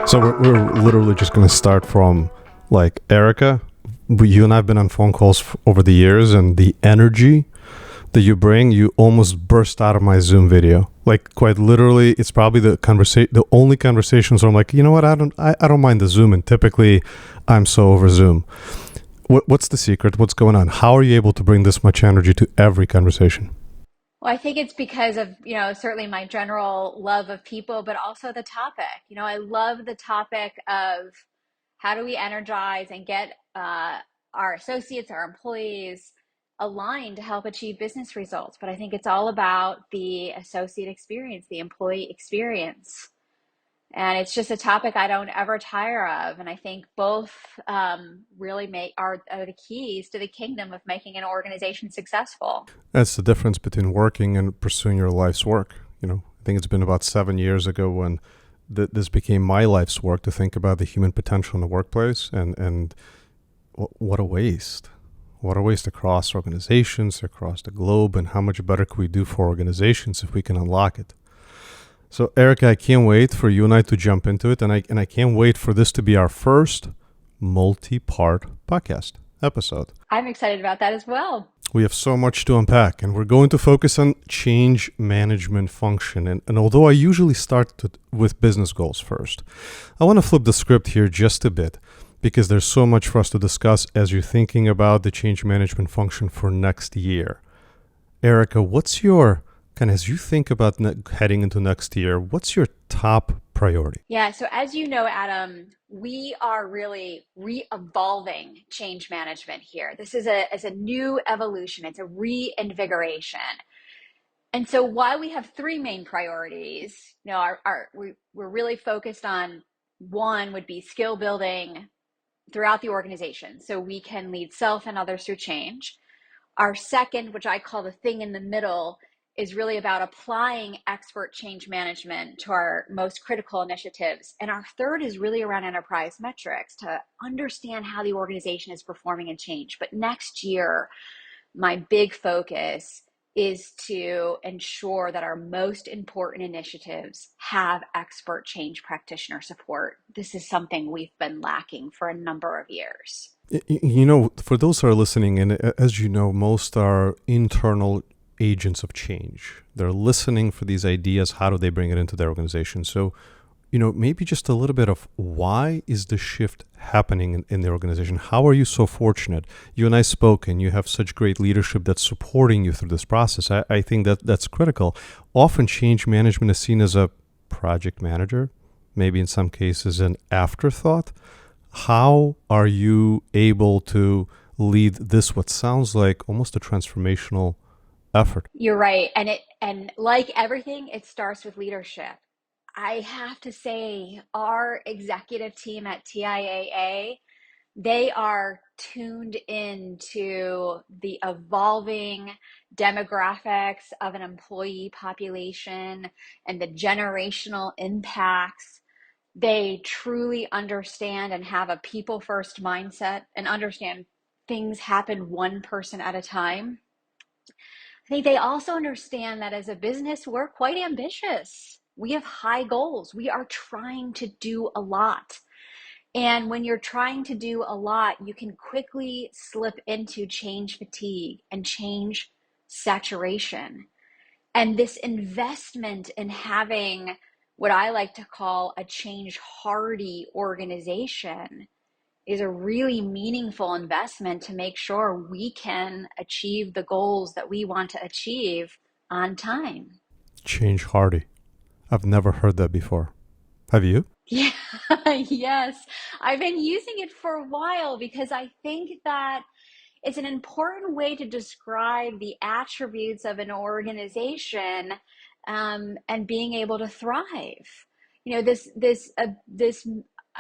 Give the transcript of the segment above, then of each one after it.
So we're literally just going to start from like Erica. You and I have been on phone calls over the years, and the energy that you bring, you almost burst out of my Zoom video. Like quite literally, it's probably the only conversations where I'm like, you know what, I don't mind the Zoom, and typically I'm so over Zoom. What's the secret? What's going on? How are you able to bring this much energy to every conversation? Well, I think it's because of, certainly my general love of people, but also the topic. I love the topic of how do we energize and get our associates, our employees aligned to help achieve business results. But I think it's all about the associate experience, the employee experience. And it's just a topic I don't ever tire of. And I think both really are the keys to the kingdom of making an organization successful. That's the difference between working and pursuing your life's work. I think it's been about 7 years ago when this became my life's work to think about the human potential in the workplace, and what a waste. What a waste across organizations, across the globe, and how much better could we do for organizations if we can unlock it. So, Erica, I can't wait for you and I to jump into it, and I can't wait for this to be our first multi-part podcast episode. I'm excited about that as well. We have so much to unpack, and we're going to focus on change management function. And although I usually with business goals first, I want to flip the script here just a bit because there's so much for us to discuss as you're thinking about the change management function for next year. Erica, what's your as you think about heading into next year, what's your top priority? Yeah, so as you know, Adam, we are really re-evolving change management here. This is a new evolution. It's a reinvigoration. And so while we have three main priorities, we're really focused on one would be skill building throughout the organization so we can lead self and others through change. Our second, which I call the thing in the middle, is really about applying expert change management to our most critical initiatives. And our third is really around enterprise metrics to understand how the organization is performing in change. But next year, my big focus is to ensure that our most important initiatives have expert change practitioner support. This is something we've been lacking for a number of years. For those who are listening, and as you know, most are internal agents of change. They're listening for these ideas. How do they bring it into their organization? So, maybe just a little bit of why is the shift happening in the organization? How are you so fortunate? You and I spoke, and you have such great leadership that's supporting you through this process. I think that's critical. Often change management is seen as a project manager, maybe in some cases an afterthought. How are you able to lead this, what sounds like almost a transformational effort? You're right. And like everything, it starts with leadership. I have to say, our executive team at TIAA, they are tuned into the evolving demographics of an employee population and the generational impacts. They truly understand and have a people first mindset and understand things happen one person at a time. I think they also understand that as a business, we're quite ambitious. We have high goals. We are trying to do a lot. And when you're trying to do a lot, you can quickly slip into change fatigue and change saturation. And this investment in having what I like to call a change hardy organization is a really meaningful investment to make sure we can achieve the goals that we want to achieve on time. Change hardy. I've never heard that before. Have you? Yeah, yes. I've been using it for a while because I think that it's an important way to describe the attributes of an organization and being able to thrive. This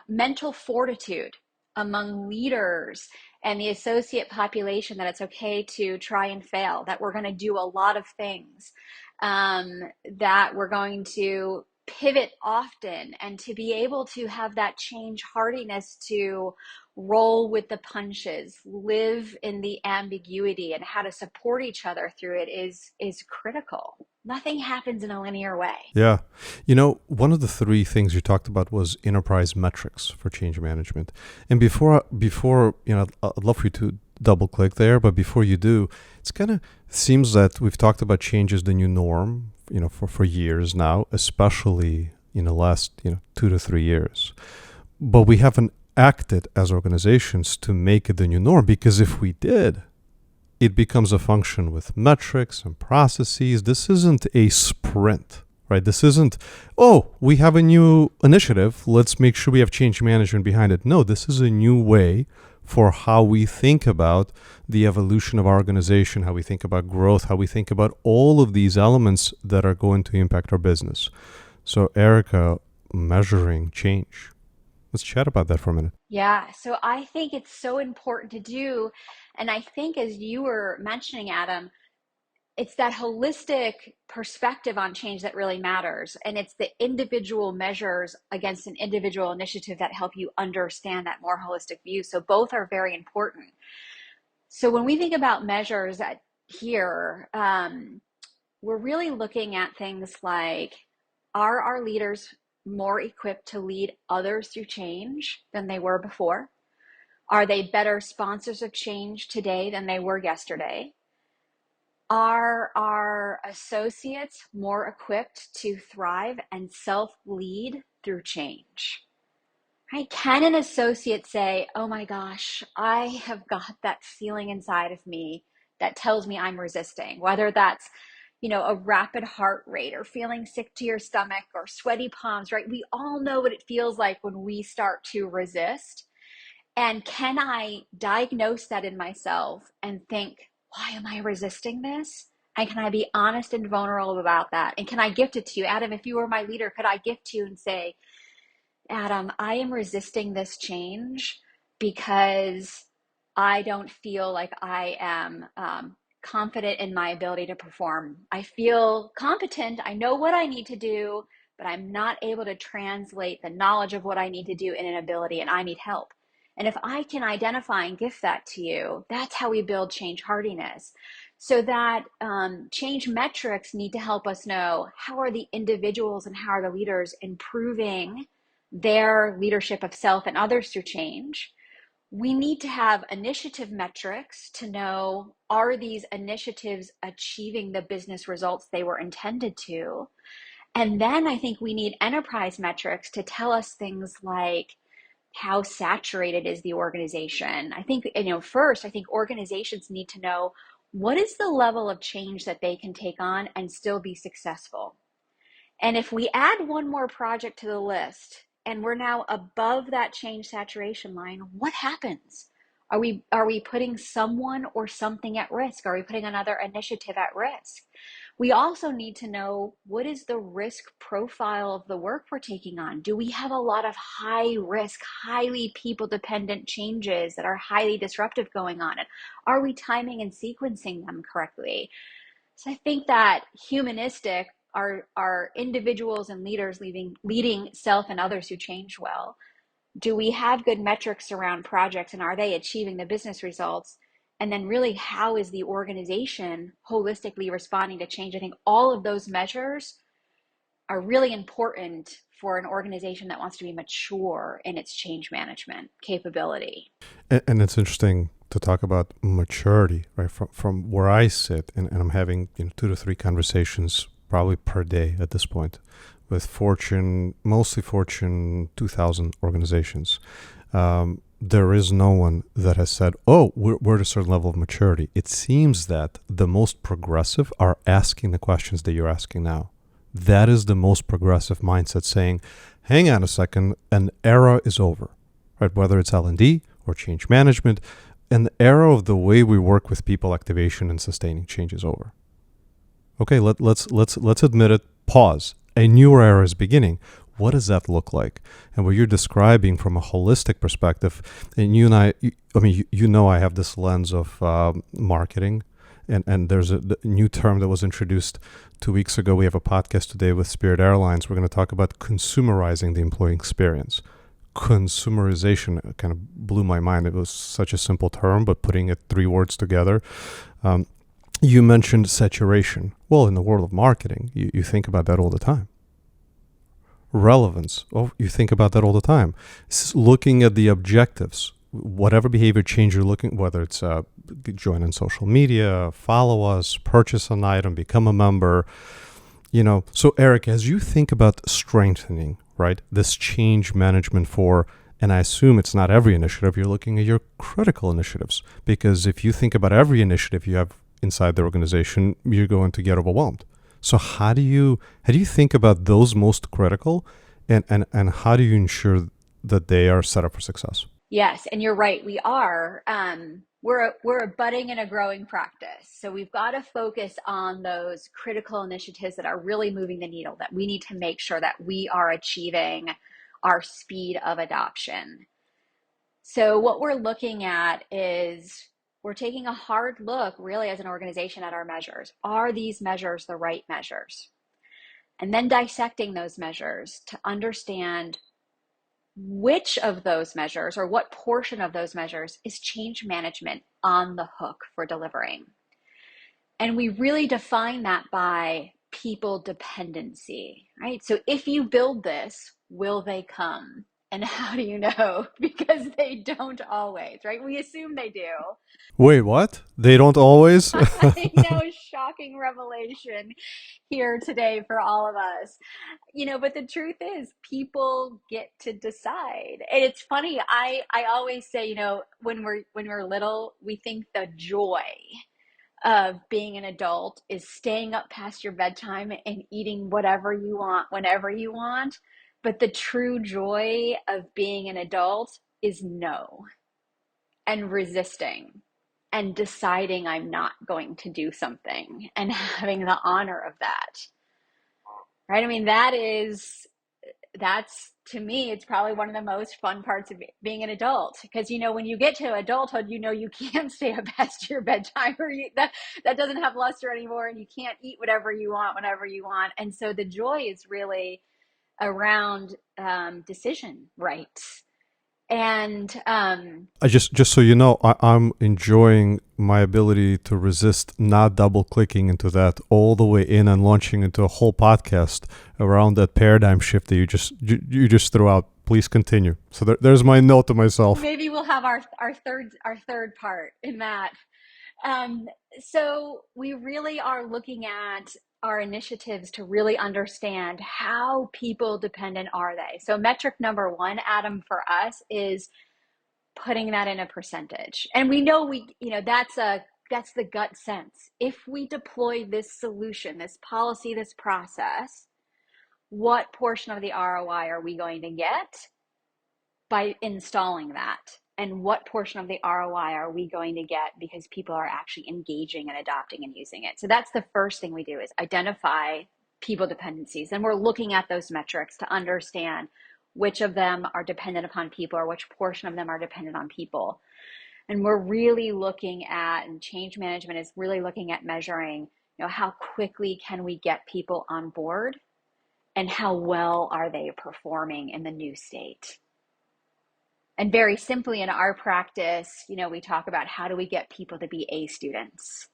mental fortitude among leaders and the associate population that it's okay to try and fail, that we're going to do a lot of things, that we're going to pivot often, and to be able to have that change hardiness to roll with the punches, live in the ambiguity, and how to support each other through it is critical. Nothing happens in a linear way. Yeah. One of the three things you talked about was enterprise metrics for change management. And before, I'd love for you to double click there, but before you do, it's kind of seems that we've talked about change as the new norm, for years now, especially in the last, 2 to 3 years. But we haven't acted as organizations to make it the new norm, because if we did, it becomes a function with metrics and processes. This isn't a sprint, right? This isn't, oh, we have a new initiative. Let's make sure we have change management behind it. No, this is a new way for how we think about the evolution of our organization, how we think about growth, how we think about all of these elements that are going to impact our business. So, Erica, measuring change. Let's chat about that for a minute. Yeah, so I think it's so important to do. And I think, as you were mentioning, Adam, it's that holistic perspective on change that really matters. And it's the individual measures against an individual initiative that help you understand that more holistic view. So both are very important. So when we think about measures here, we're really looking at things like, are our leaders more equipped to lead others through change than they were before? Are they better sponsors of change today than they were yesterday? Are our associates more equipped to thrive and self-lead through change? Right? Can an associate say, oh my gosh, I have got that feeling inside of me that tells me I'm resisting, whether that's, a rapid heart rate or feeling sick to your stomach or sweaty palms, right? We all know what it feels like when we start to resist. And can I diagnose that in myself and think, why am I resisting this? And can I be honest and vulnerable about that? And can I gift it to you? Adam, if you were my leader, could I gift you and say, Adam, I am resisting this change because I don't feel like I am confident in my ability to perform. I feel competent. I know what I need to do, but I'm not able to translate the knowledge of what I need to do in an ability, and I need help. And if I can identify and gift that to you, that's how we build change hardiness. So that change metrics need to help us know, how are the individuals and how are the leaders improving their leadership of self and others through change. We need to have initiative metrics to know, are these initiatives achieving the business results they were intended to? And then I think we need enterprise metrics to tell us things like, how saturated is the organization? I think, first, I think organizations need to know, what is the level of change that they can take on and still be successful? And if we add one more project to the list and we're now above that change saturation line, what happens? Are we putting someone or something at risk? Are we putting another initiative at risk? We also need to know, what is the risk profile of the work we're taking on? Do we have a lot of high risk, highly people dependent changes that are highly disruptive going on? And are we timing and sequencing them correctly? So I think that humanistic are individuals and leaders leading self and others who change well. Do we have good metrics around projects, and are they achieving the business results? And then really, how is the organization holistically responding to change? I think all of those measures are really important for an organization that wants to be mature in its change management capability. And it's interesting to talk about maturity, right? From where I sit, and I'm having 2 to 3 conversations probably per day at this point with mostly Fortune 2000 organizations. There is no one that has said, oh, we're at a certain level of maturity. It seems that the most progressive are asking the questions that you're asking now. That is the most progressive mindset, saying, hang on a second, an era is over, right? Whether it's L&D or change management, an era of the way we work with people activation and sustaining change is over. Okay, let's admit it. Pause. A new era is beginning. What does that look like? And what you're describing from a holistic perspective, and you and I have this lens of marketing, and there's a new term that was introduced 2 weeks ago. We have a podcast today with Spirit Airlines. We're going to talk about consumerizing the employee experience. Consumerization kind of blew my mind. It was such a simple term, but putting it 3 words together, You mentioned saturation. Well, in the world of marketing, you think about that all the time. Relevance. Oh, you think about that all the time. Looking at the objectives, whatever behavior change you're looking, whether it's join in social media, follow us, purchase an item, become a member, So Eric, as you think about strengthening, right, this change management for, and I assume it's not every initiative, you're looking at your critical initiatives, because if you think about every initiative you have inside the organization, you're going to get overwhelmed. So how do you think about those most critical, and how do you ensure that they are set up for success? Yes, and you're right. We are. We're a budding and a growing practice. So we've got to focus on those critical initiatives that are really moving the needle, that we need to make sure that we are achieving our speed of adoption. So what we're looking at is we're taking a hard look, really, as an organization at our measures. Are these measures the right measures? And then dissecting those measures to understand which of those measures or what portion of those measures is change management on the hook for delivering. And we really define that by people dependency, right? So if you build this, will they come? And how do you know? Because they don't always, right? We assume they do. Wait, what? They don't always? I know, shocking revelation here today for all of us. But the truth is people get to decide. And it's funny, I always say, when we're little, we think the joy of being an adult is staying up past your bedtime and eating whatever you want whenever you want. But the true joy of being an adult is no, and resisting and deciding I'm not going to do something and having the honor of that. Right? I mean, that's to me, it's probably one of the most fun parts of being an adult, because when you get to adulthood, you can't stay up past your bedtime, or that doesn't have luster anymore, and you can't eat whatever you want whenever you want. And so the joy is really around decision rights. And I just so you know, I'm enjoying my ability to resist not double clicking into that all the way in and launching into a whole podcast around that paradigm shift that you just threw out. Please continue. So there's my note to myself. Maybe we'll have our third part in that. So we really are looking at our initiatives to really understand how people dependent are they. So metric number one, Adam, for us is putting that in a percentage. And we know that's the gut sense. If we deploy this solution, this policy, this process, what portion of the ROI are we going to get by installing that? And what portion of the ROI are we going to get because people are actually engaging and adopting and using it? So that's the first thing we do, is identify people dependencies. And we're looking at those metrics to understand which of them are dependent upon people, or which portion of them are dependent on people. And we're really looking at, and change management is really looking at measuring, how quickly can we get people on board, and how well are they performing in the new state. And very simply in our practice, we talk about how do we get people to be A students.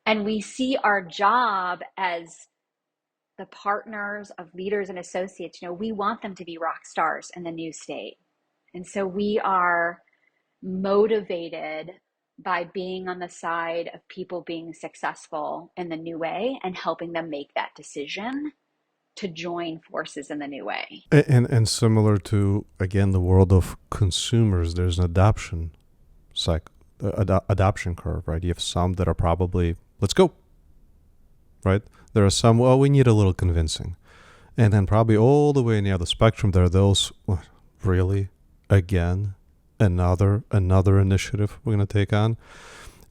And we see our job as the partners of leaders and associates. We want them to be rock stars in the new state. And so we are motivated by being on the side of people being successful in the new way and helping them make that decision to join forces in the new way. And similar to, again, the world of consumers, there's an adoption adoption curve, right? You have some that are probably, let's go, right? There are some, well, we need a little convincing. And then probably all the way near the spectrum, there are those, really, again, another initiative we're going to take on.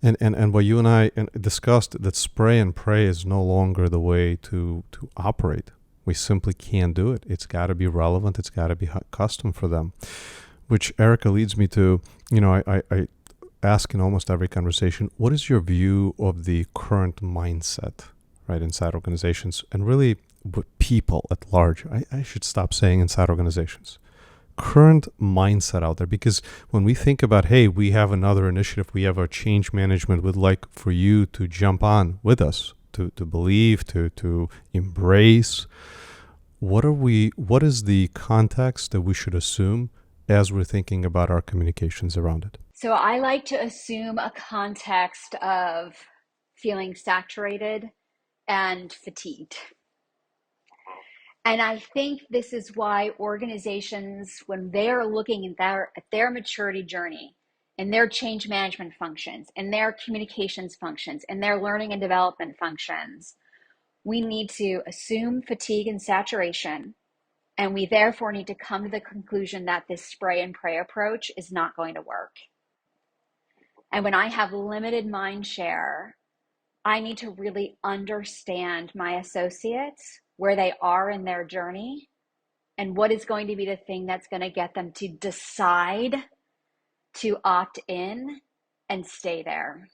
And what you and I discussed, that spray and pray is no longer the way to operate. We simply can't do it. It's got to be relevant. It's got to be custom for them. Which, Erica, leads me to, I ask in almost every conversation, what is your view of the current mindset, right, inside organizations, and really with people at large? I should stop saying inside organizations. current mindset out there? Because when we think about, hey, we have another initiative, we have a change management, would like for you to jump on with us, to believe, to embrace. What is the context that we should assume as we're thinking about our communications around it? So I like to assume a context of feeling saturated and fatigued. And I think this is why organizations, when they're looking at their maturity journey and their change management functions and their communications functions and their learning and development functions, we need to assume fatigue and saturation. And we therefore need to come to the conclusion that this spray and pray approach is not going to work. And when I have limited mind share, I need to really understand my associates, where they are in their journey, and what is going to be the thing that's going to get them to decide to opt in and stay there.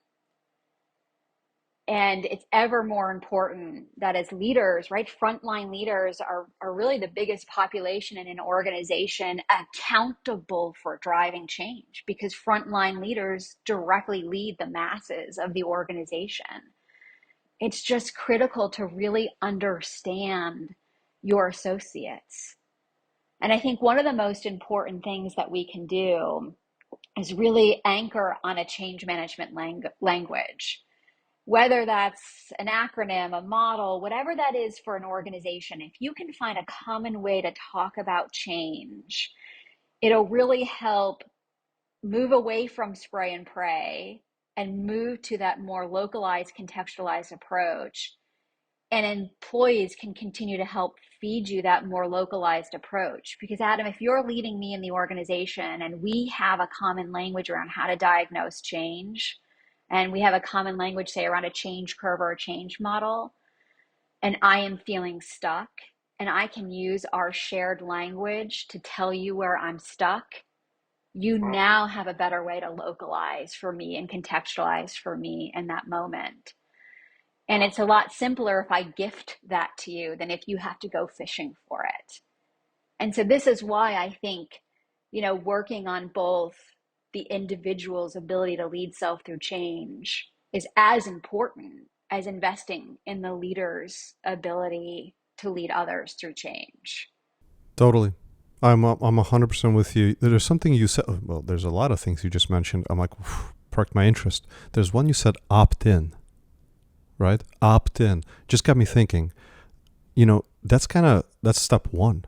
And it's ever more important that as leaders, right, frontline leaders are really the biggest population in an organization accountable for driving change, because frontline leaders directly lead the masses of the organization. It's just critical to really understand your associates. And I think one of the most important things that we can do is really anchor on a change management language, whether that's an acronym, a model, whatever that is for an organization. If you can find a common way to talk about change, it'll really help move away from spray and pray and move to that more localized, contextualized approach. And employees can continue to help feed you that more localized approach. Because Adam, if you're leading me in the organization and we have a common language around how to diagnose change, and we have a common language, say, around a change curve or a change model, and I am feeling stuck, and I can use our shared language to tell you where I'm stuck, you now have a better way to localize for me and contextualize for me in that moment. And it's a lot simpler if I gift that to you than if you have to go fishing for it. And so this is why I think, working on both the individual's ability to lead self through change is as important as investing in the leader's ability to lead others through change. Totally. I'm 100% with you. There's something you said. Well, there's a lot of things you just mentioned. I'm like, perked my interest. There's one you said, opt in, right? Opt in. Just got me thinking. That's step one.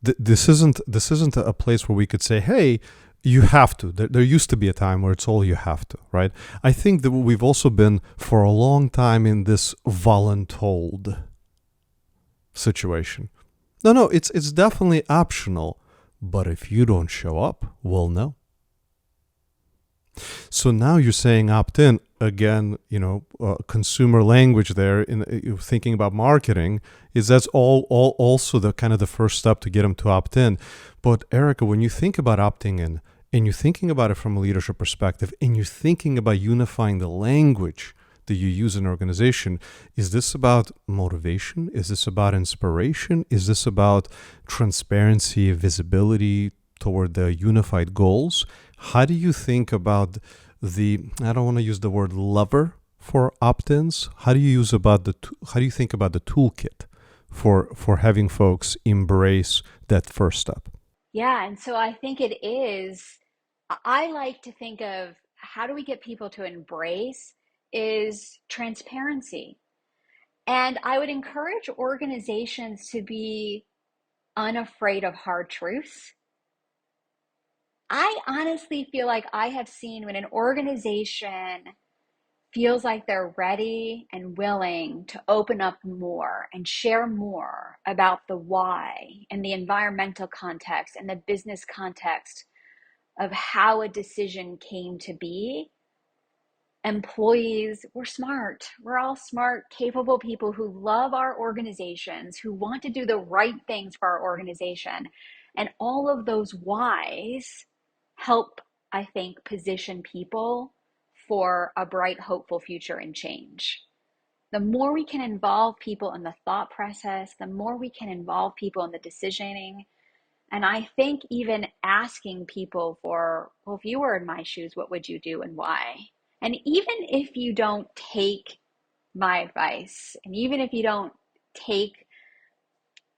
This isn't a place where we could say, hey, you have to. There used to be a time where it's all you have to, right? I think that we've also been for a long time in this voluntold situation. No, it's definitely optional, but if you don't show up, we'll know. So now you're saying opt in again. Consumer language there in thinking about marketing is that's all also the kind of the first step to get them to opt in. But Erica, when you think about opting in and you're thinking about it from a leadership perspective and you're thinking about unifying the language that you use in an organization, is this about motivation? Is this about inspiration? Is this about transparency, visibility toward the unified goals? How do you think about I don't want to use the word lever for opt-ins. How do you think about the toolkit for having folks embrace that first step? Yeah, and so I think I like to think of how do we get people to embrace is transparency. And I would encourage organizations to be unafraid of hard truths. I honestly feel like I have seen when an organization feels like they're ready and willing to open up more and share more about the why and the environmental context and the business context of how a decision came to be. Employees, we're smart. We're all smart, capable people who love our organizations, who want to do the right things for our organization. And all of those whys help, I think, position people for a bright, hopeful future and change. The more we can involve people in the thought process, the more we can involve people in the decisioning, And I think even asking people for, well, if you were in my shoes, what would you do and why? And even if you don't take my advice, and even if you don't take,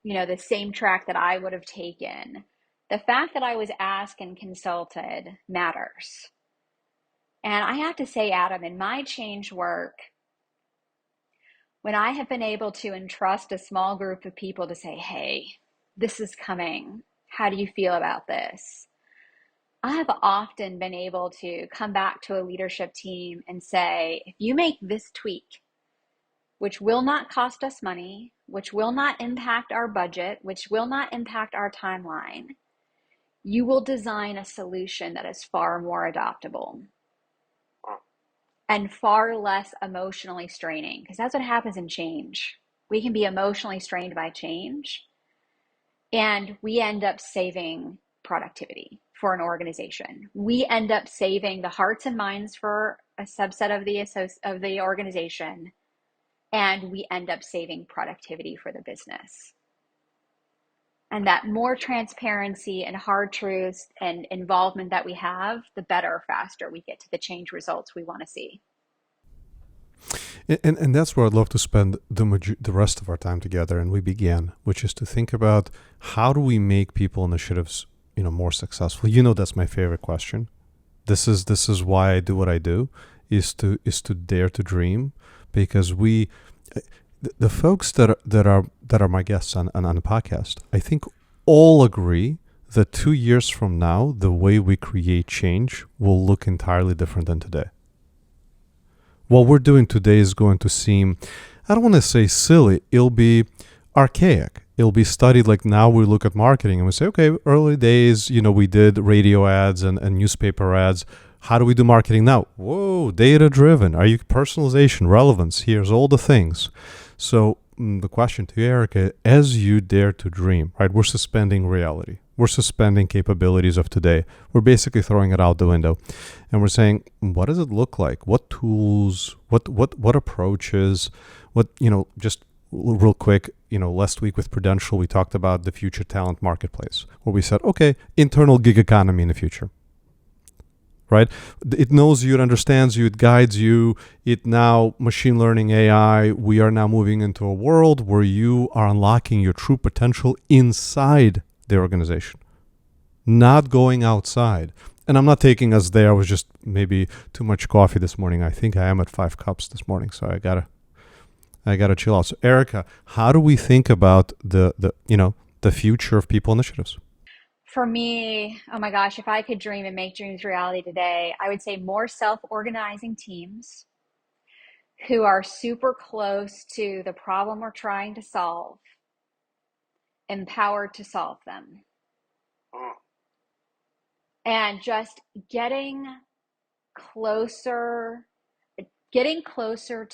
the same track that I would have taken, the fact that I was asked and consulted matters. And I have to say, Adam, in my change work, when I have been able to entrust a small group of people to say, hey, this is coming, how do you feel about this? I have often been able to come back to a leadership team and say, if you make this tweak, which will not cost us money, which will not impact our budget, which will not impact our timeline, you will design a solution that is far more adoptable and far less emotionally straining, because that's what happens in change. We can be emotionally strained by change, and we end up saving productivity for an organization. We end up saving the hearts and minds for a subset of the organization, and we end up saving productivity for the business. And that more transparency and hard truths and involvement that we have, the better, faster we get to the change results we want to see. And that's where I'd love to spend the rest of our time together. And we began, which is to think about how do we make people initiatives, more successful. That's my favorite question. This is why I do what I do, is to dare to dream, because the folks that are my guests on the podcast, I think all agree that 2 years from now, the way we create change will look entirely different than today. What we're doing today is going to seem, I don't want to say silly, it'll be archaic. It'll be studied like now we look at marketing and we say, okay, early days, we did radio ads and newspaper ads. How do we do marketing now? Whoa, data-driven. Are you personalization, relevance? Here's all the things. So the question to you, Erica, as you dare to dream, right? We're suspending reality. We're suspending capabilities of today. We're basically throwing it out the window. And we're saying, what does it look like? What tools, what approaches, just real quick, last week with Prudential, we talked about the future talent marketplace, where we said, okay, internal gig economy in the future. Right? It knows you, it understands you, it guides you. It now, machine learning, AI, we are now moving into a world where you are unlocking your true potential inside the organization, not going outside. And I'm not taking us there. I was just maybe too much coffee this morning. I think I am at 5 cups this morning, so I gotta chill out. So Erica, how do we think about the future of people initiatives? For me, oh my gosh, if I could dream and make dreams reality today, I would say more self-organizing teams who are super close to the problem we're trying to solve, empowered to solve them. And just getting closer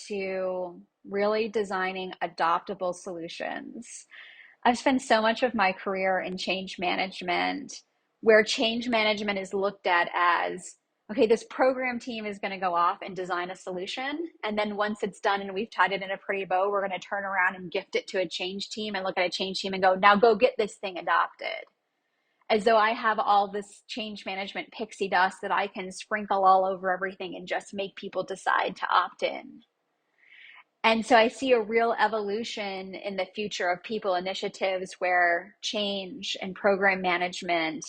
to really designing adoptable solutions. I've spent so much of my career in change management, where change management is looked at as, okay, this program team is going to go off and design a solution. And then once it's done and we've tied it in a pretty bow, we're going to turn around and gift it to a change team and look at a change team and go, now go get this thing adopted. As though I have all this change management pixie dust that I can sprinkle all over everything and just make people decide to opt in. And so I see a real evolution in the future of people initiatives where change and program management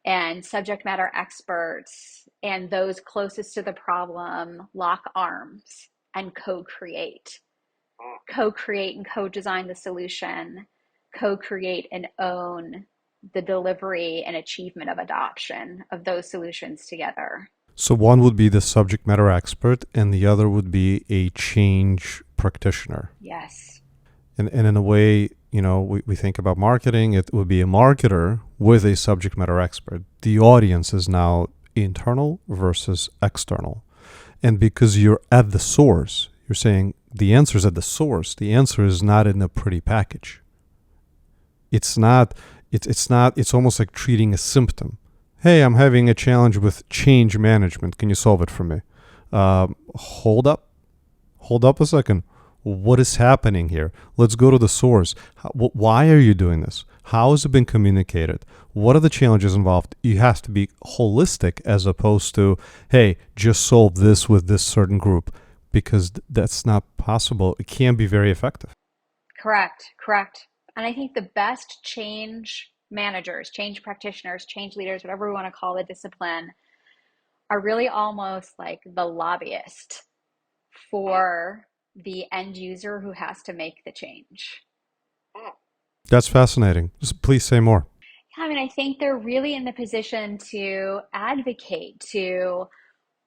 and subject matter experts and those closest to the problem lock arms and co-create and co-design the solution, co-create and own the delivery and achievement of adoption of those solutions together. So one would be the subject matter expert and the other would be a change practitioner. Yes. And in a way, we think about marketing, it would be a marketer with a subject matter expert. The audience is now internal versus external. And because you're at the source, you're saying the answer is at the source. The answer is not in a pretty package. It's almost like treating a symptom. Hey, I'm having a challenge with change management. Can you solve it for me? Hold up a second. What is happening here? Let's go to the source. Why are you doing this? How has it been communicated? What are the challenges involved? You have to be holistic as opposed to, hey, just solve this with this certain group, because that's not possible. It can be very effective. Correct, correct. And I think the best change managers, change practitioners, change leaders, whatever we want to call the discipline, are really almost like the lobbyist for the end user who has to make the change. That's fascinating. Please say more. I mean, I think they're really in the position to advocate, to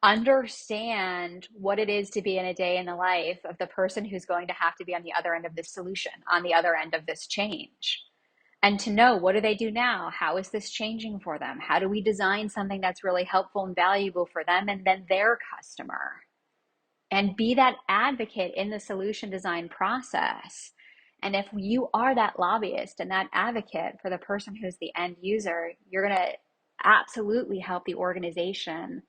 understand what it is to be in a day in the life of the person who's going to have to be on the other end of this solution, on the other end of this change. And to know, what do they do now? How is this changing for them? How do we design something that's really helpful and valuable for them and then their customer? And be that advocate in the solution design process. And if you are that lobbyist and that advocate for the person who's the end user, you're going to absolutely help the organization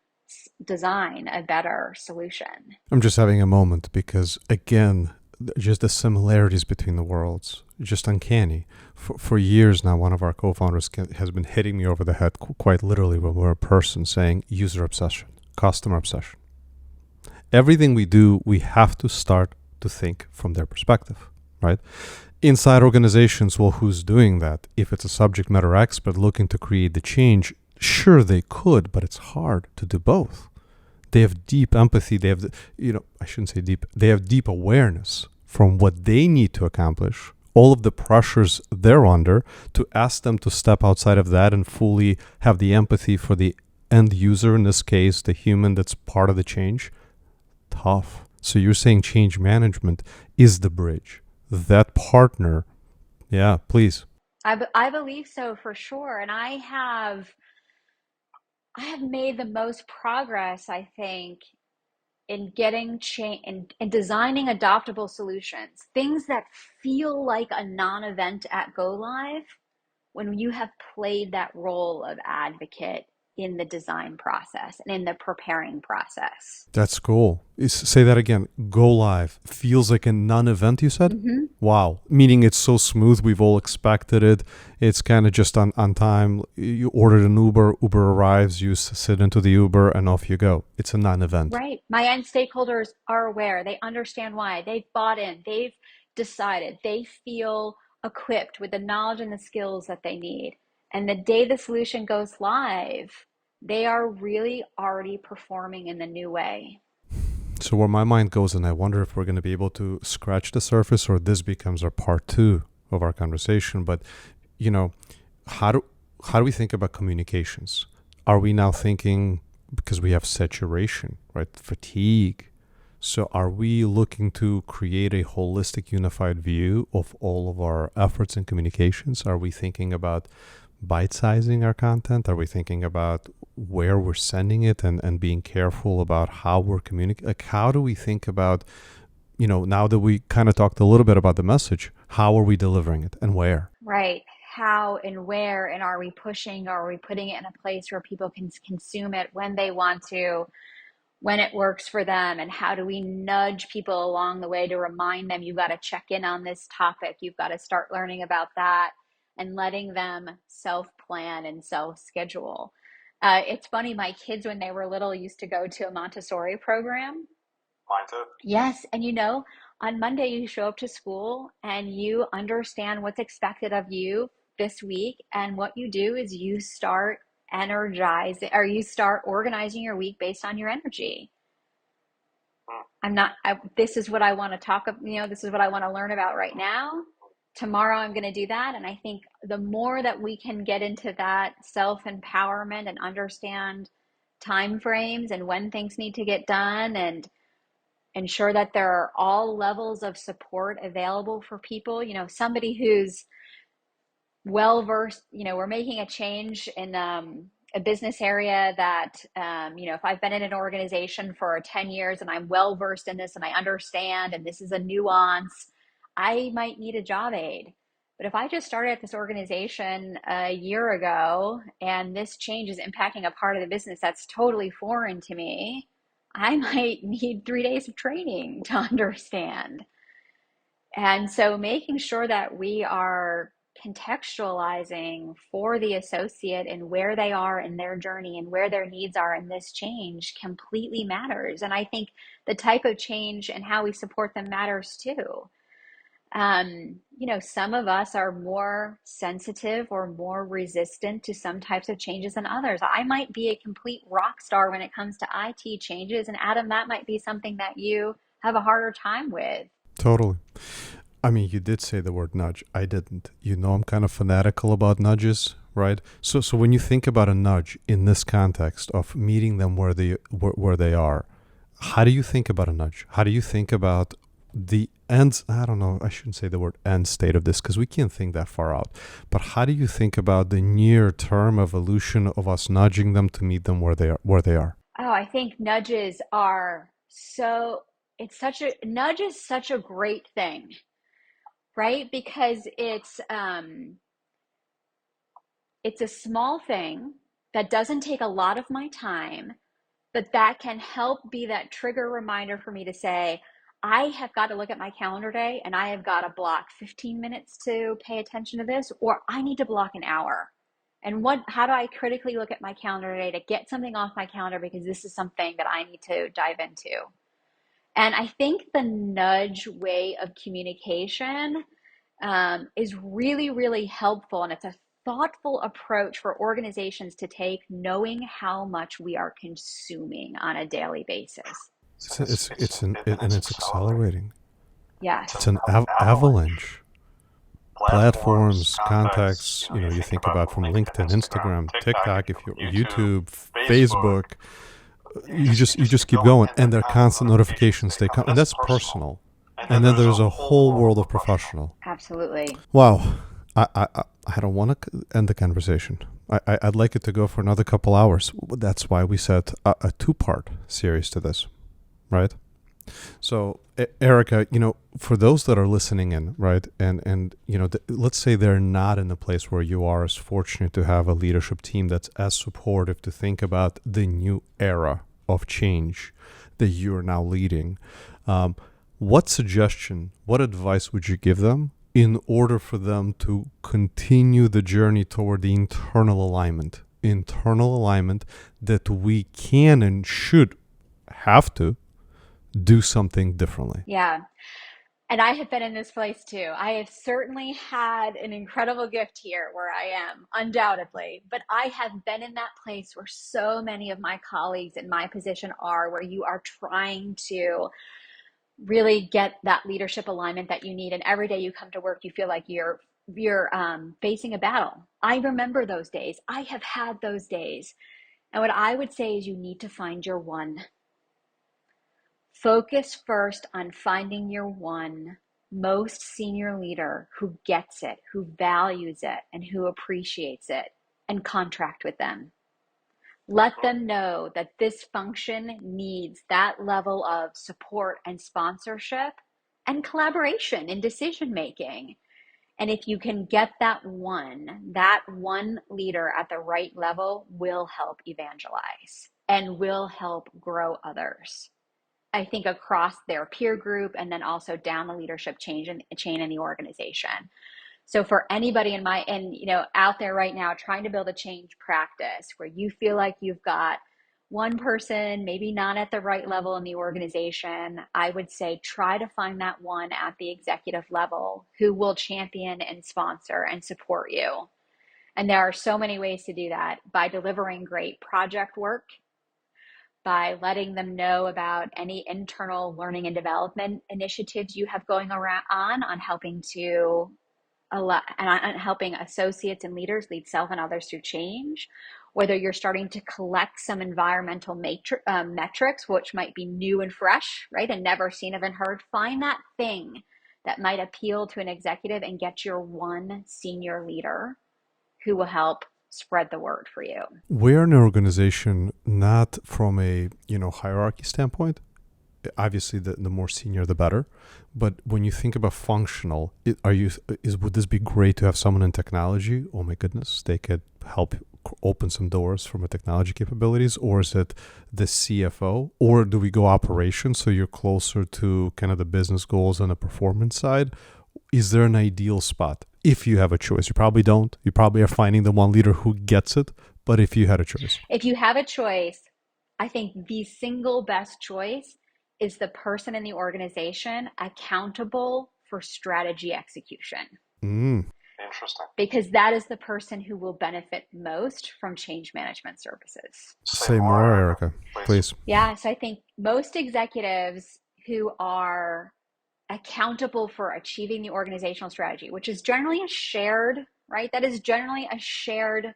design a better solution. I'm just having a moment because, again, just the similarities between the worlds, just uncanny. For years now, one of our co-founders has been hitting me over the head, quite literally, when we're a person, saying user obsession, customer obsession. Everything we do, we have to start to think from their perspective, right? Inside organizations, well, who's doing that? If it's a subject matter expert looking to create the change, sure, they could, but it's hard to do both. They have deep empathy. They have, I shouldn't say deep. They have deep awareness from what they need to accomplish, all of the pressures they're under, to ask them to step outside of that and fully have the empathy for the end user, in this case, the human that's part of the change. Tough. So you're saying change management is the bridge, that partner. Yeah, please. I believe so for sure. And I have made the most progress, I think, in getting change in designing adoptable solutions, things that feel like a non-event at go live when you have played that role of advocate in the design process and in the preparing process. That's cool. Say that again. Go live. Feels like a non-event, you said? Mm-hmm. Wow. Meaning it's so smooth. We've all expected it. It's kind of just on time. You ordered an Uber. Uber arrives. You sit into the Uber and off you go. It's a non-event. Right. My end stakeholders are aware. They understand why. They've bought in. They've decided. They feel equipped with the knowledge and the skills that they need. And the day the solution goes live, they are really already performing in the new way. So where my mind goes, and I wonder if we're going to be able to scratch the surface or this becomes our part two of our conversation. But, how do we think about communications? Are we now thinking, because we have saturation, right? Fatigue. So are we looking to create a holistic, unified view of all of our efforts in communications? Are we thinking about bite-sizing our content? Are we thinking about where we're sending it and being careful about how we're communicating? Like, how do we think about, now that we kind of talked a little bit about the message, how are we delivering it and where? Right. How and where, and are we pushing? Are we putting it in a place where people can consume it when they want to, when it works for them? And how do we nudge people along the way to remind them, you've got to check in on this topic, you've got to start learning about that, and letting them self-plan and self-schedule. It's funny, my kids, when they were little, used to go to a Montessori program. Mine too. Yes, and on Monday you show up to school and you understand what's expected of you this week, and what you do is you start energizing, or you start organizing your week based on your energy. This is what I want to talk about, this is what I want to learn about right now. Tomorrow I'm going to do that. And I think the more that we can get into that self-empowerment and understand time frames and when things need to get done, and ensure that there are all levels of support available for people, somebody who's well versed, we're making a change in a business area that, if I've been in an organization for 10 years and I'm well versed in this and I understand, and this is a nuance, I might need a job aid. But if I just started at this organization a year ago and this change is impacting a part of the business that's totally foreign to me, I might need 3 days of training to understand. And so making sure that we are contextualizing for the associate and where they are in their journey and where their needs are in this change completely matters. And I think the type of change and how we support them matters too. Some of us are more sensitive or more resistant to some types of changes than others. I might be a complete rock star when it comes to IT changes, and Adam, that might be something that you have a harder time with. Totally. I mean, you did say the word nudge. I didn't. You know, I'm kind of fanatical about nudges, right? So when you think about a nudge in this context of meeting them where they are, how do you think about a nudge? How do you think about the ends? I don't know. I shouldn't say the word end state of this because we can't think that far out. But how do you think about the near term evolution of us nudging them to meet them where they are? Where they are? Oh, I think nudges are so, nudge is such a great thing, right? Because it's a small thing that doesn't take a lot of my time, but that can help be that trigger reminder for me to say, I have got to look at my calendar day and I have got to block 15 minutes to pay attention to this, or I need to block an hour. And how do I critically look at my calendar today to get something off my calendar because this is something that I need to dive into? And I think the nudge way of communication is really, really helpful. And it's a thoughtful approach for organizations to take, knowing how much we are consuming on a daily basis. It's accelerating. Yes. It's an avalanche. Platforms, contacts, you think about from LinkedIn, Instagram, TikTok, if you're YouTube, Facebook, you just keep going, and there are constant notifications. They come, and that's personal. And then there's a whole world of professional. Absolutely. Wow. I don't want to end the conversation. I'd like it to go for another couple hours. That's why we set a two-part series to this, right? So, Erica, for those that are listening in, right, and let's say they're not in the place where you are as fortunate to have a leadership team that's as supportive to think about the new era of change that you're now leading. What suggestion, what advice would you give them in order for them to continue the journey toward the internal alignment that we can and should have to do something differently? Yeah. And I have been in this place too. I have certainly had an incredible gift here where I am, undoubtedly. But I have been in that place where so many of my colleagues in my position are, where you are trying to really get that leadership alignment that you need. And every day you come to work, you feel like you're facing a battle. I remember those days. I have had those days. And what I would say is you need to find your one. Focus first on finding your one most senior leader who gets it, who values it, and who appreciates it, and contract with them. Let them know that this function needs that level of support and sponsorship and collaboration in decision making. And if you can get that one leader at the right level will help evangelize and will help grow others. I think across their peer group and then also down the leadership chain in the organization. So for anybody out there right now trying to build a change practice where you feel like you've got one person maybe not at the right level in the organization, I would say try to find that one at the executive level who will champion and sponsor and support you. And there are so many ways to do that: by delivering great project work, by letting them know about any internal learning and development initiatives you have going on helping helping associates and leaders lead self and others through change. Whether you're starting to collect some environmental metrics, which might be new and fresh, right, and never seen of and heard, find that thing that might appeal to an executive and get your one senior leader who will help spread the word for you. We're an organization not from a hierarchy standpoint. Obviously, the more senior, the better. But when you think about functional, would this be great to have someone in technology? Oh my goodness, they could help open some doors from a technology capabilities, or is it the CFO, or do we go operations so you're closer to kind of the business goals on the performance side? Is there an ideal spot? If you have a choice. You probably don't. You probably are finding the one leader who gets it. But if you had a choice. If you have a choice, I think the single best choice is the person in the organization accountable for strategy execution. Mm. Interesting. Because that is the person who will benefit most from change management services. Say more, Erica, please. Yeah, so I think most executives who are accountable for achieving the organizational strategy, which is generally a shared, right? That is generally a shared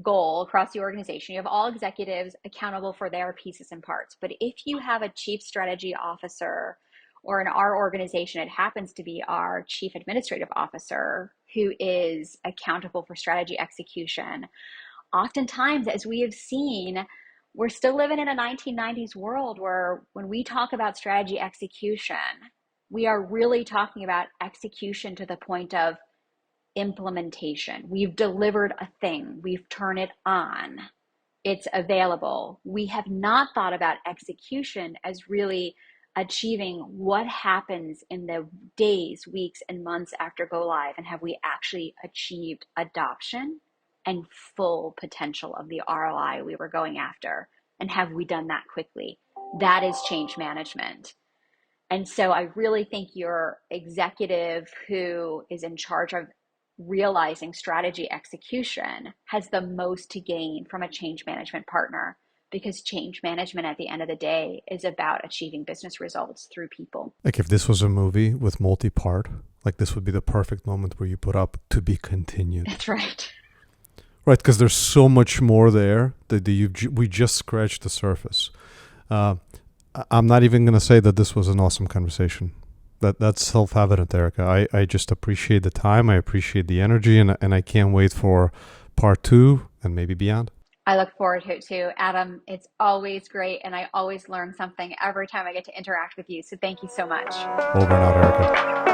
goal across the organization. You have all executives accountable for their pieces and parts. But if you have a chief strategy officer, or in our organization, it happens to be our chief administrative officer who is accountable for strategy execution, oftentimes, as we have seen, we're still living in a 1990s world where when we talk about strategy execution, we are really talking about execution to the point of implementation. We've delivered a thing, we've turned it on, it's available. We have not thought about execution as really achieving what happens in the days, weeks, and months after go live, and have we actually achieved adoption and full potential of the ROI we were going after, and have we done that quickly? That is change management. And so I really think your executive who is in charge of realizing strategy execution has the most to gain from a change management partner, because change management at the end of the day is about achieving business results through people. Like if this was a movie with multi-part, like this would be the perfect moment where you put up to be continued. That's right. Right, because there's so much more there that we just scratched the surface. I'm not even going to say that this was an awesome conversation. That's self-evident, Erica. I just appreciate the time. I appreciate the energy, and I can't wait for part 2 and maybe beyond. I look forward to it too. Adam, it's always great, and I always learn something every time I get to interact with you. So thank you so much. Over and out, Erica.